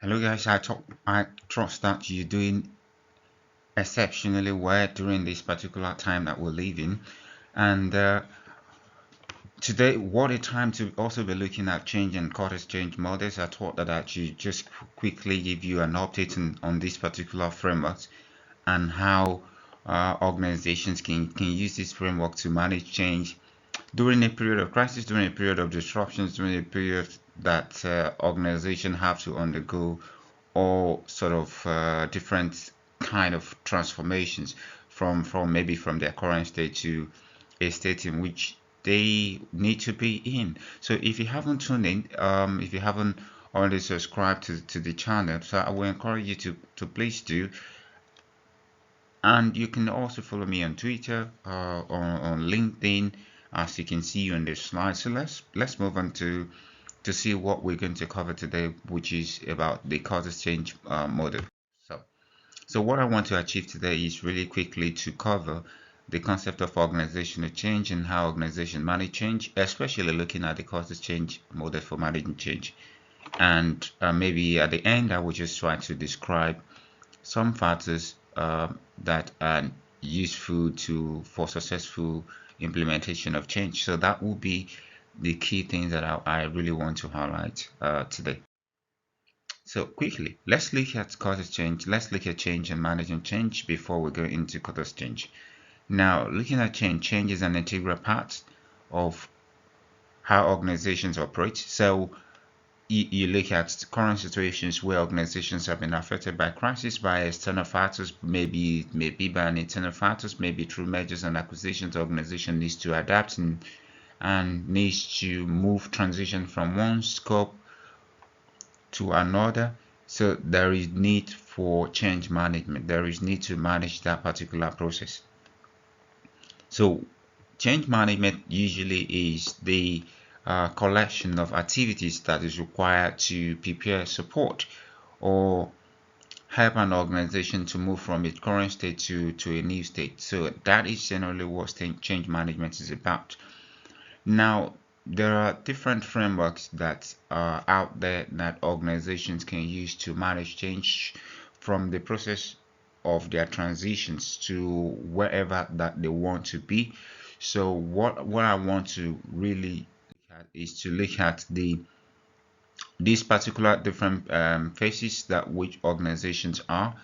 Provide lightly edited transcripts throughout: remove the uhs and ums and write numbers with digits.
Hello guys, I trust that you're doing exceptionally well during this particular time that we're living. And today, what a time to also be looking at change and core exchange models. I thought that I should just quickly give you an update on this particular framework and how organizations can use this framework to manage change during a period of crisis, during a period of disruptions, during a period that organizations have to undergo all sort of different kind of transformations from maybe from their current state to a state in which they need to be in. So if you haven't tuned in, if you haven't already subscribed to the channel, so I will encourage you to please do. And you can also follow me on Twitter, on LinkedIn, as you can see on this slide. So let's move on to see what we're going to cover today, which is about the cause exchange model. So what I want to achieve today is really quickly to cover the concept of organizational change and how organizations manage change, especially looking at the cause exchange model for managing change. And maybe at the end, I will just try to describe some factors that are useful for successful implementation of change. So that will be the key things that I really want to highlight today. So quickly, let's look at cause change. Let's look at change and managing change before we go into cause change. Now, looking at change is an integral part of how organizations operate. So you look at current situations where organizations have been affected by crisis, by external factors, maybe by an internal factors, maybe through mergers and acquisitions. The organization needs to adapt and needs to move transition from one scope to another. So there is need for change management. There is need to manage that particular process. So change management usually is the collection of activities that is required to prepare, support, or help an organization to move from its current state to a new state. So that is generally what change management is about. Now, there are different frameworks that are out there that organizations can use to manage change from the process of their transitions to wherever that they want to be. So what I want to really look at is to look at these particular different phases that which organizations are.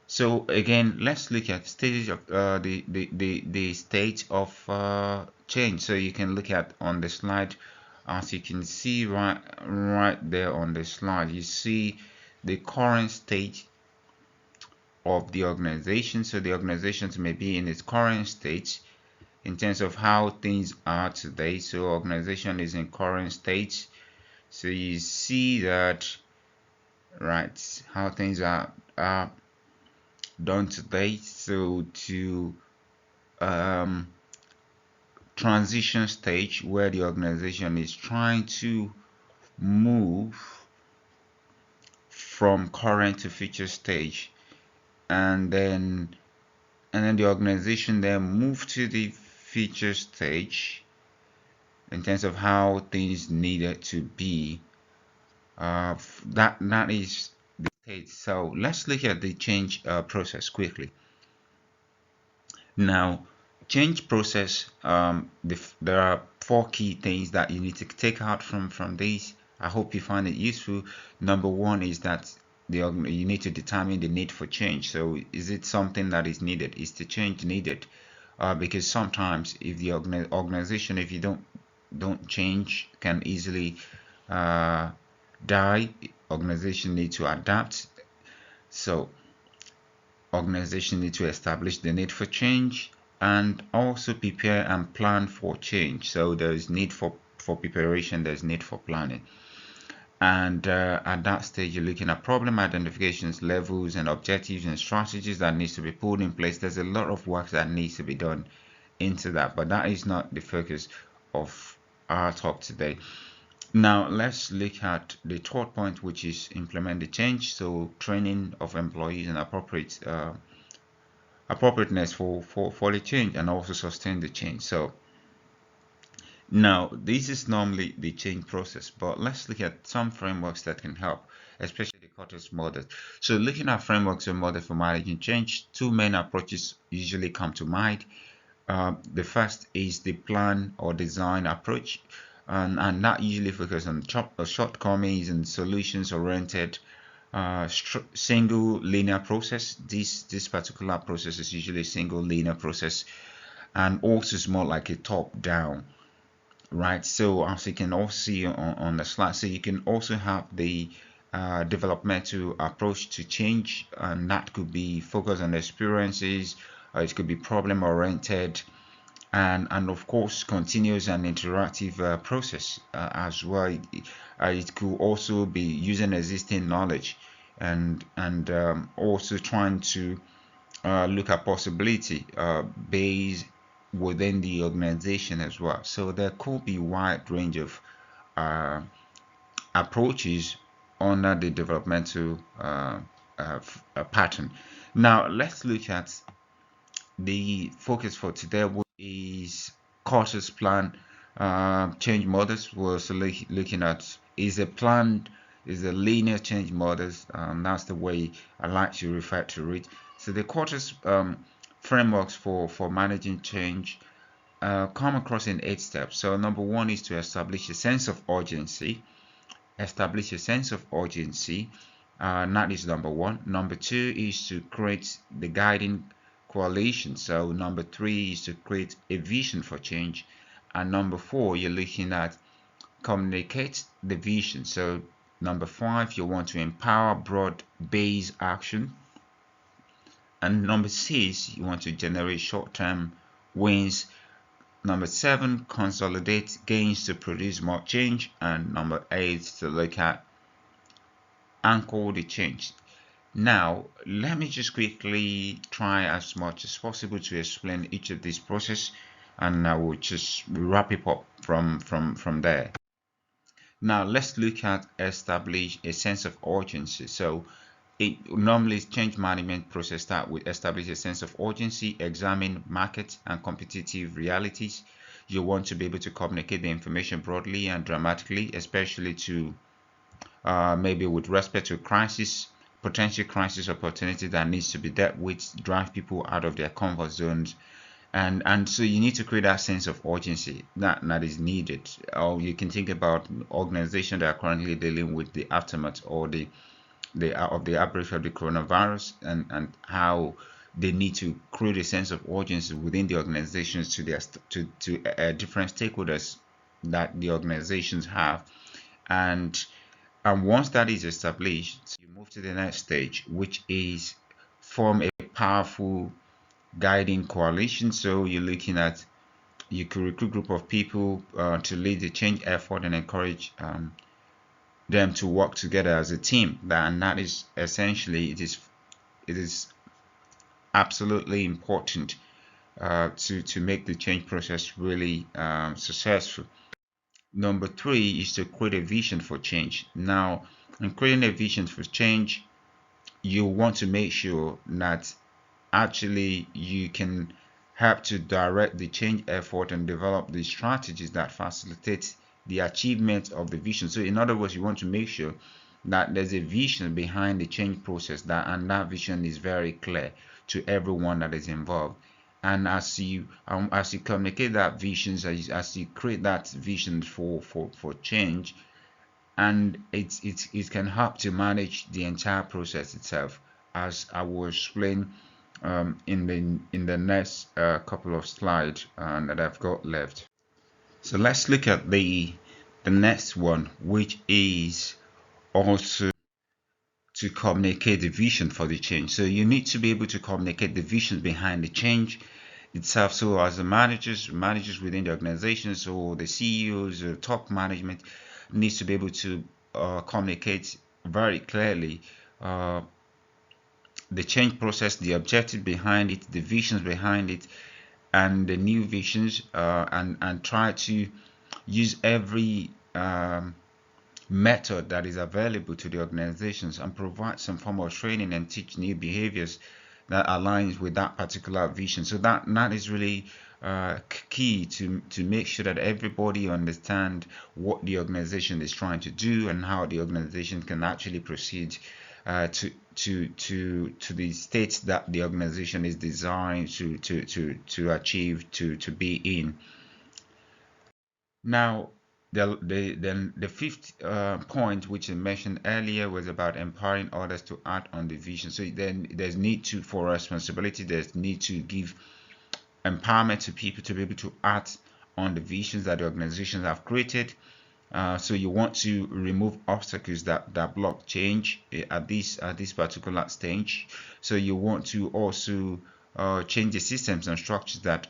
So again, let's look at stages of the state of change. So you can look at on the slide, as you can see right there on the slide, you see the current state of the organization. So the organizations may be in its current state in terms of how things are today. So organization is in current state. So you see that right how things are done today. So to transition stage where the organization is trying to move from current to future stage, and then the organization then move to the future stage in terms of how things needed to be. That is the stage. So let's look at the change process quickly. Now, change process, there are four key things that you need to take out from these. I hope you find it useful. Number one is that you need to determine the need for change. So is it something that is needed? Is the change needed? Because sometimes if the organization, if you don't change, can easily die. Organization need to adapt. So organization need to establish the need for change and also prepare and plan for change. So there is need for preparation, there's need for planning. And at that stage, you're looking at problem identifications, levels and objectives and strategies that needs to be put in place. There's a lot of work that needs to be done into that, but that is not the focus of our talk today. Now let's look at the third point, which is implement the change. So training of employees and appropriateness for the change and also sustain the change. So now this is normally the change process, but let's look at some frameworks that can help, especially the Kotter's model. So looking at frameworks and models for managing change, two main approaches usually come to mind. The first is the plan or design approach, and that usually focuses on shortcomings and solutions oriented single linear process. This particular process is usually a single linear process, and also is more like a top down, right? So as you can also see on the slide, so you can also have the developmental approach to change, and that could be focused on experiences, or it could be problem oriented, and of course continuous and interactive process as well. It could also be using existing knowledge, and also trying to look at possibility based within the organization as well. So there could be wide range of uh, approaches under the developmental pattern. Now let's look at the focus for today, which is courses plan change models. We're also looking at is a linear change models. That's the way I like to refer to it. So the courses frameworks for managing change come across in 8 steps. So number one is to establish a sense of urgency. Establish a sense of urgency. That is number one. Number two is to create the guiding coalition. So number three is to create a vision for change. And number four, you're looking at communicate the vision. So number five, you want to empower broad-based action. And number six, you want to generate short-term wins. Number seven, consolidate gains to produce more change. And number eight, to look at anchor the change. Now, let me just quickly try as much as possible to explain each of these process, and I will just wrap it up from there. Now, let's look at establish a sense of urgency. So, it normally change management process start with establish a sense of urgency, examine market and competitive realities. You want to be able to communicate the information broadly and dramatically, especially to maybe with respect to crisis, potential crisis opportunity that needs to be dealt with, drive people out of their comfort zones, and so you need to create that sense of urgency that is needed. Or you can think about organizations that are currently dealing with the aftermath or the of the outbreak of the coronavirus, and how they need to create a sense of urgency within the organizations to their different stakeholders that the organizations have, and once that is established, you move to the next stage, which is form a powerful guiding coalition. So you're looking at you could recruit a group of people to lead the change effort and encourage them to work together as a team. And that is essentially it is absolutely important to make the change process really successful. Number three is to create a vision for change. Now, in creating a vision for change, you want to make sure that actually you can help to direct the change effort and develop the strategies that facilitate the achievement of the vision. So in other words, you want to make sure that there's a vision behind the change process, and that vision is very clear to everyone that is involved. And as you communicate that vision, as you create that vision for change, and it can help to manage the entire process itself, as I will explain in the next couple of slides that I've got left. So let's look at the next one, which is also to communicate the vision for the change. So you need to be able to communicate the vision behind the change itself. So as the managers within the organizations, or the CEOs or top management needs to be able to communicate very clearly the change process, the objective behind it, the visions behind it, and the new visions, and try to use every method that is available to the organizations, and provide some form of training and teach new behaviors that aligns with that particular vision. So that is really key to make sure that everybody understand what the organization is trying to do and how the organization can actually proceed to the states that the organization is designed to achieve to be in. Now, the fifth point, which I mentioned earlier, was about empowering others to act on the vision. So then there's need to for responsibility. There's need to give empowerment to people to be able to act on the visions that the organizations have created. So you want to remove obstacles that block change at this particular stage. So you want to also change the systems and structures that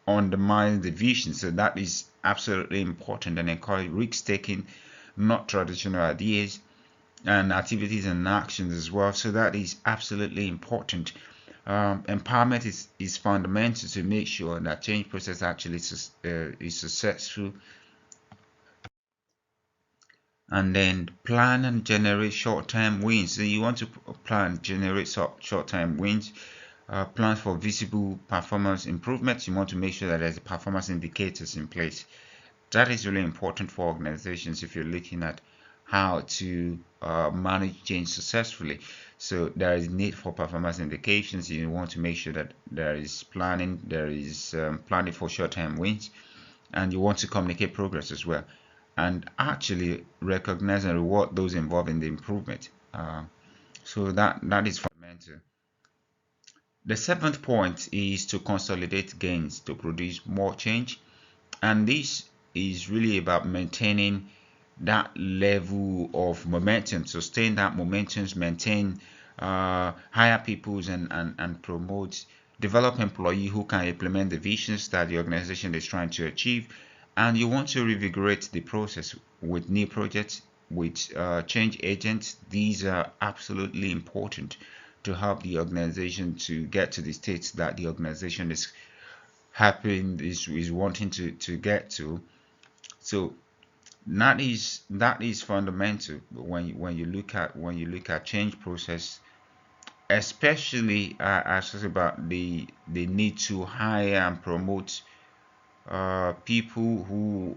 undermine the vision. So that is absolutely important, and encourage risk taking, not traditional ideas and activities and actions as well. So that is absolutely important. Empowerment is fundamental to make sure that change process actually is successful. And then plan and generate short-term wins. So you want to plan, generate short-term wins. Plans for visible performance improvements. You want to make sure that there's performance indicators in place. That is really important for organizations if you're looking at how to manage change successfully. So there is need for performance indications. You want to make sure that there is planning, planning for short-term wins, and you want to communicate progress as well, and actually recognize and reward those involved in the improvement. So that is fundamental. The seventh point is to consolidate gains to produce more change, and this is really about maintaining that level of momentum, sustain that momentum, maintain hire peoples and promote, develop employees who can implement the visions that the organization is trying to achieve. And you want to revigorate the process with new projects, with change agents. These are absolutely important to help the organization to get to the state that the organization is is wanting to get to. So that is fundamental when you look at change process, especially as it's about the need to hire and promote people who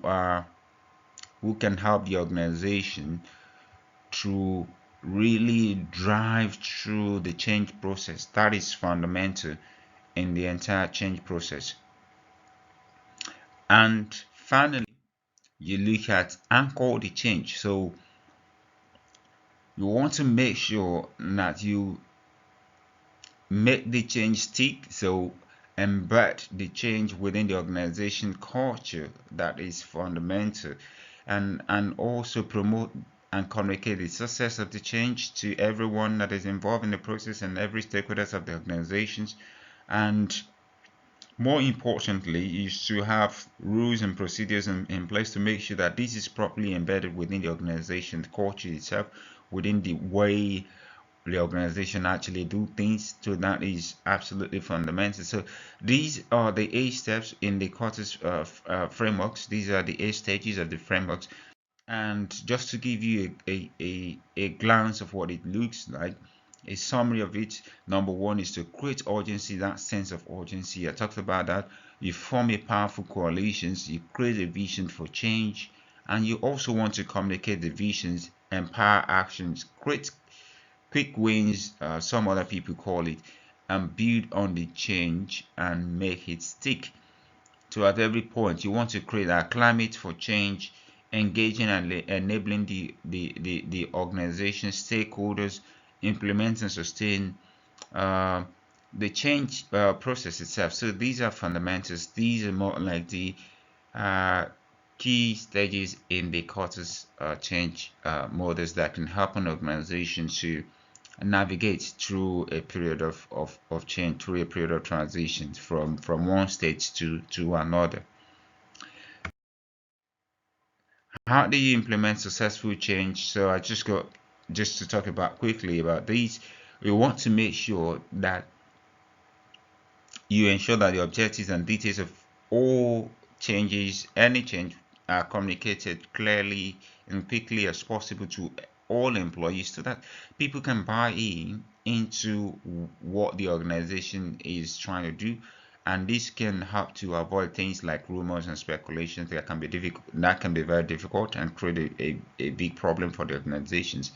can help the organization to really drive through the change process. That is fundamental in the entire change process. And finally, you look at anchor the change. So you want to make sure that you make the change stick. So embed the change within the organization culture. That is fundamental. And also promote and communicate the success of the change to everyone that is involved in the process and every stakeholders of the organizations. And more importantly, is to have rules and procedures in place to make sure that this is properly embedded within the organization culture itself, within the way the organization actually do things. So that is absolutely fundamental. So these are the 8 steps in the Kotter's frameworks. These are the 8 stages of the frameworks. And just to give you a glance of what it looks like, a summary of it: number one is to create urgency, that sense of urgency. I talked about that. You form a powerful coalitions, you create a vision for change, and you also want to communicate the visions, empower actions, create quick wins, some other people call it, and build on the change and make it stick. So at every point, you want to create a climate for change, engaging and enabling the organization stakeholders, implement and sustain uh, the change process itself. So these are fundamentals. These are more like the uh, key stages in the Kotter's change models that can help an organization to navigate through a period of change, through a period of transition from one stage to another. How do you implement successful change? So I just to talk about quickly about these. We want to make sure that you ensure that the objectives and details of all changes, any change, are communicated clearly and quickly as possible to all employees so that people can buy in into what the organization is trying to do, and this can help to avoid things like rumors and speculations that can be difficult, that can be very difficult and create a big problem for the organizations.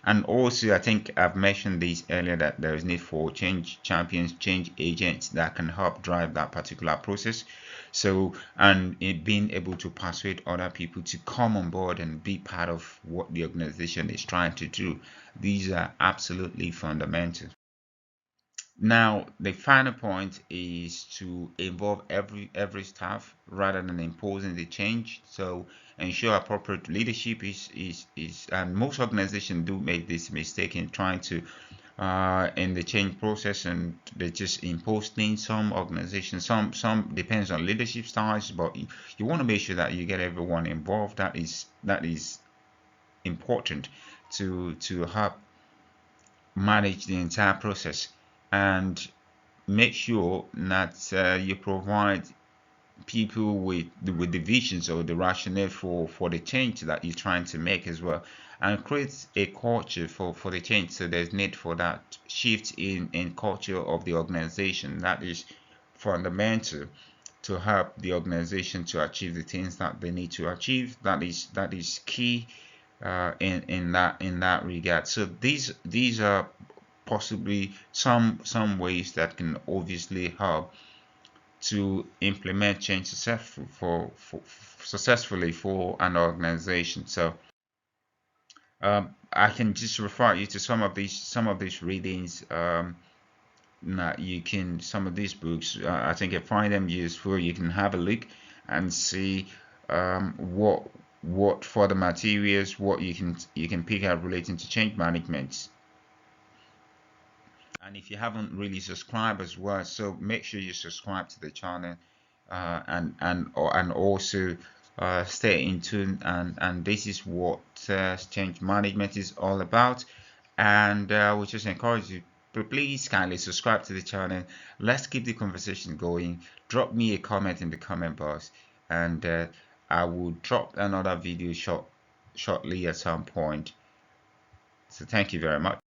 And also, I think I've mentioned this earlier, that there is need for change champions, change agents that can help drive that particular process. So, and it being able to persuade other people to come on board and be part of what the organization is trying to do. These are absolutely fundamental. Now, the final point is to involve every staff rather than imposing the change. So ensure appropriate leadership is and most organizations do make this mistake in trying to in the change process, and they just impose things. Some organizations, some depends on leadership styles, but you want to make sure that you get everyone involved. That is important to help manage the entire process, and make sure that you provide people with the visions or the rationale for the change that you're trying to make as well, and create a culture for the change. So there's need for that shift in culture of the organization. That is fundamental to help the organization to achieve the things that they need to achieve. That is key in that regard. So these are possibly some ways that can obviously help to implement change successfully for an organization. So I can just refer you to some of these readings. You can some of these books. I think I find them useful. You can have a look and see what further materials, what you can pick out relating to change management. And if you haven't really subscribed as well, so make sure you subscribe to the channel, and also stay in tune, and this is what change management is all about. And we just encourage you to please kindly subscribe to the channel. Let's keep the conversation going. Drop me a comment in the comment box, and I will drop another video shortly at some point. So thank you very much.